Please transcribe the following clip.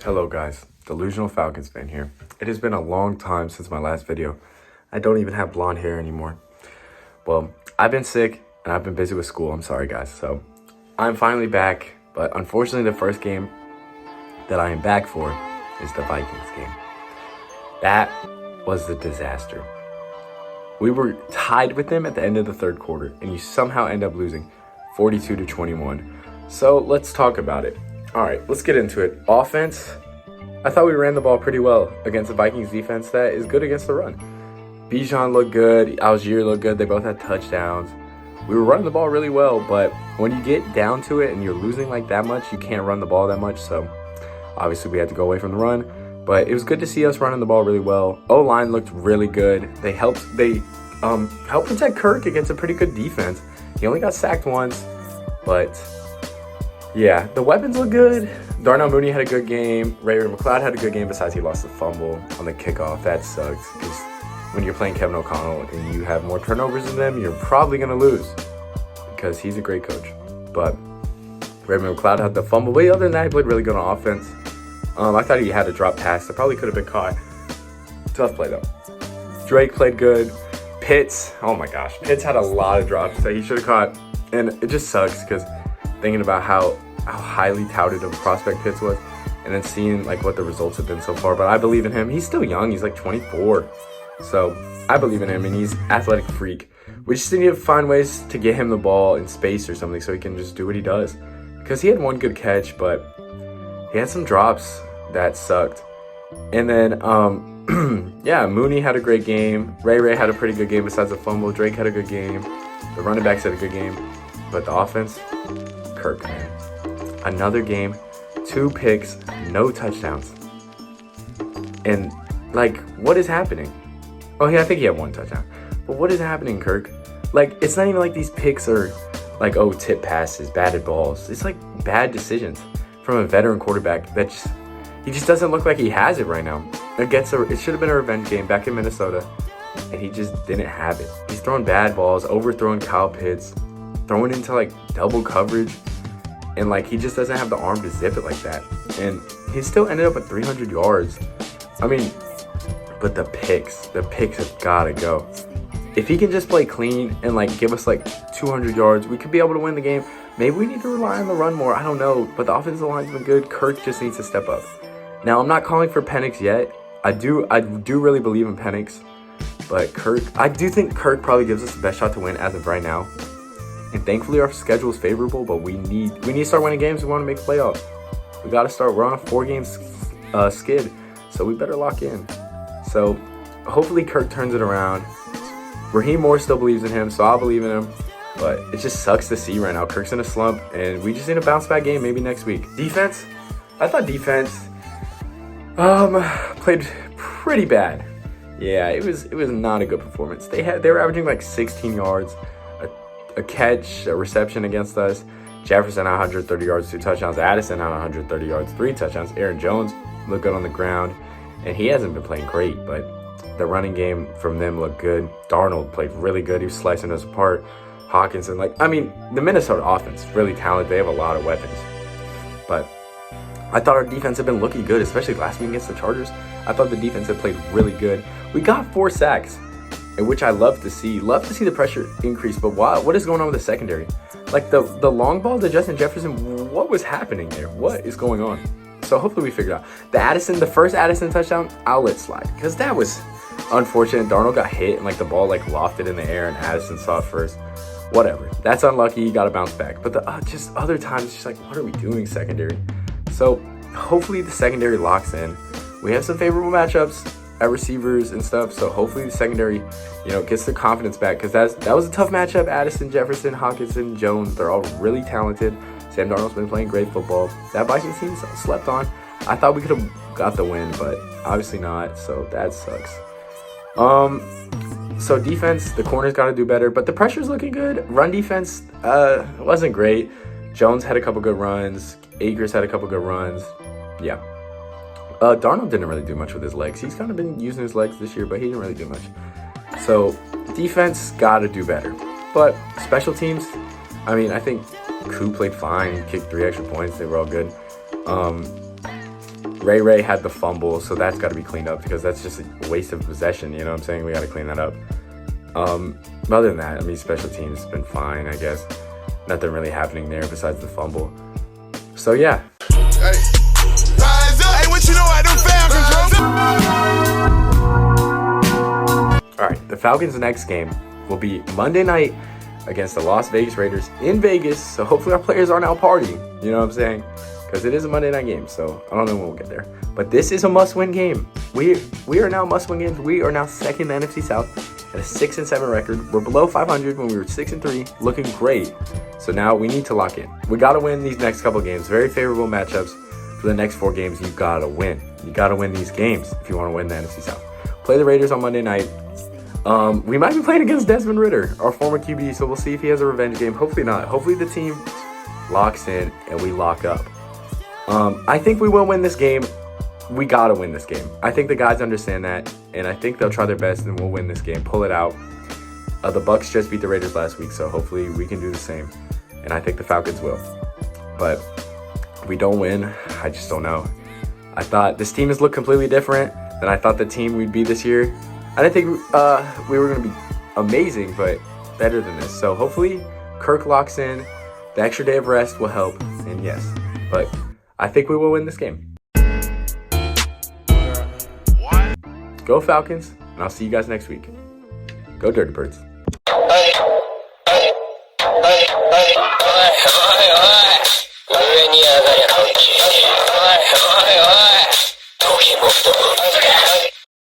Hello guys, Delusional Falcons fan here. It has been a long time since my last video. I don't even have blonde hair anymore. Well, I've been sick and I've been busy with school. I'm sorry guys. So I'm finally back, but unfortunately the first game that I am back for is the Vikings game. That was a disaster. We were tied with them at the end of the third quarter and you somehow end up losing 42-21. So let's talk about it. All right, let's get into it. Offense, I thought we ran the ball pretty well against the Vikings defense that is good against the run. Bijan looked good. Algier looked good. They both had touchdowns. We were running the ball really well, but when you get down to it and you're losing like that much, you can't run the ball that much. So obviously we had to go away from the run, but it was good to see us running the ball really well. O-line looked really good. They helped protect Kirk against a pretty good defense. He only got sacked once, but yeah, the weapons look good. Darnell Mooney had a good game. Ray McLeod had a good game, besides he lost the fumble on the kickoff. That sucks, because when you're playing Kevin O'Connell and you have more turnovers than them, you're probably going to lose, because he's a great coach. But Ray McLeod had the fumble. But other than that, he played really good on offense. I thought he had a drop pass that probably could have been caught. Tough play, though. Drake played good. Pitts, oh my gosh. Pitts had a lot of drops that he should have caught. And it just sucks, because thinking about how highly touted of a prospect Pitts was, and then seeing like what the results have been so far. But I believe in him. He's still young. He's like 24. So I believe in him, and he's an athletic freak. We just need to find ways to get him the ball in space or something so he can just do what he does. Because he had one good catch, but he had some drops that sucked. And then, yeah, Mooney had a great game. Ray had a pretty good game besides the fumble. Drake had a good game. The running backs had a good game. But the offense, Kirk, man. Another game, 2 picks, no touchdowns. And, like, what is happening? Oh, yeah, I think he had 1 touchdown. But what is happening, Kirk? Like, it's not even like these picks are, like, oh, tip passes, batted balls. It's, like, bad decisions from a veteran quarterback that he just doesn't look like he has it right now. It should have been a revenge game back in Minnesota, and he just didn't have it. He's throwing bad balls, overthrowing Kyle Pitts, throwing into, like, double coverage. And, like, he just doesn't have the arm to zip it like that. And he still ended up at 300 yards. I mean, but the picks have got to go. If he can just play clean and, like, give us, like, 200 yards, we could be able to win the game. Maybe we need to rely on the run more. I don't know. But the offensive line's been good. Kirk just needs to step up. Now, I'm not calling for Penix yet. I do really believe in Penix. But I do think Kirk probably gives us the best shot to win as of right now. And thankfully our schedule is favorable, but we need to start winning games. We want to make playoffs. We got to start. We're on a 4-game skid, so we better lock in. So hopefully Kirk turns it around. Raheem Moore still believes in him, so I'll believe in him. But it just sucks to see right now. Kirk's in a slump, and we just need a bounce back game maybe next week. Defense, I thought defense played pretty bad. Yeah, it was not a good performance. They were averaging like 16 yards. A catch, a reception against us. Jefferson had 130 yards, 2 touchdowns. Addison had 130 yards, 3 touchdowns. Aaron Jones looked good on the ground, and he hasn't been playing great, but the running game from them looked good. Darnold played really good. He was slicing us apart. Hawkinson, the Minnesota offense is really talented. They have a lot of weapons. But I thought our defense had been looking good, especially last week against the Chargers. I thought the defense had played really good. We got 4 sacks. Which I love to see. Love to see the pressure increase, but what is going on with the secondary? Like the long ball to Justin Jefferson, what was happening there? What is going on? So hopefully we figure it out. The first Addison touchdown, I'll let slide, because that was unfortunate. Darnold got hit and the ball lofted in the air, and Addison saw it first. Whatever. That's unlucky. You got to bounce back. But just other times, it's just what are we doing, secondary? So hopefully the secondary locks in. We have some favorable matchups at receivers and stuff, so hopefully the secondary, gets the confidence back, because that was a tough matchup. Addison, Jefferson, Hawkinson, Jones, they're all really talented. Sam Darnold's been playing great football. That Vikings team slept on. I thought we could have got the win, but obviously not, so that sucks. So defense, the corners got to do better, but the pressure's looking good. Run defense wasn't great. Jones had a couple good runs. Akers had a couple good runs. Yeah. Darnold didn't really do much with his legs. He's kind of been using his legs this year, but he didn't really do much. So defense got to do better. But special teams, I think Koo played fine, kicked 3 extra points. They were all good. Ray had the fumble, so that's got to be cleaned up because that's just a waste of possession. You know what I'm saying? We got to clean that up. Other than that, I mean, special teams has been fine, I guess. Nothing really happening there besides the fumble. So, yeah. Hey, what you know about them Falcons, bro? All right, the Falcons' next game will be Monday night against the Las Vegas Raiders in Vegas. So hopefully our players are now partying. You know what I'm saying? Because it is a Monday night game. So I don't know when we'll get there. But this is a must-win game. We are now must-win games. We are now second in the NFC South at a 6-7 record. We're below 500 when we were 6-3, looking great. So now we need to lock in. We got to win these next couple games. Very favorable matchups for the next 4 games. You got to win. You got to win these games if you want to win the NFC South. Play the Raiders on Monday night. We might be playing against Desmond Ridder, our former QB, so we'll see if he has a revenge game. Hopefully not. Hopefully the team locks in and we lock up. I think we will win this game. We got to win this game. I think the guys understand that, and I think they'll try their best and we'll win this game, pull it out. The Bucs just beat the Raiders last week, so hopefully we can do the same, and I think the Falcons will. But if we don't win, I just don't know. I thought this team has looked completely different than I thought the team we'd be this year. I didn't think we were going to be amazing, but better than this. So hopefully Kirk locks in. The extra day of rest will help, and yes. But I think we will win this game. Go Falcons, and I'll see you guys next week. Go Dirty Birds.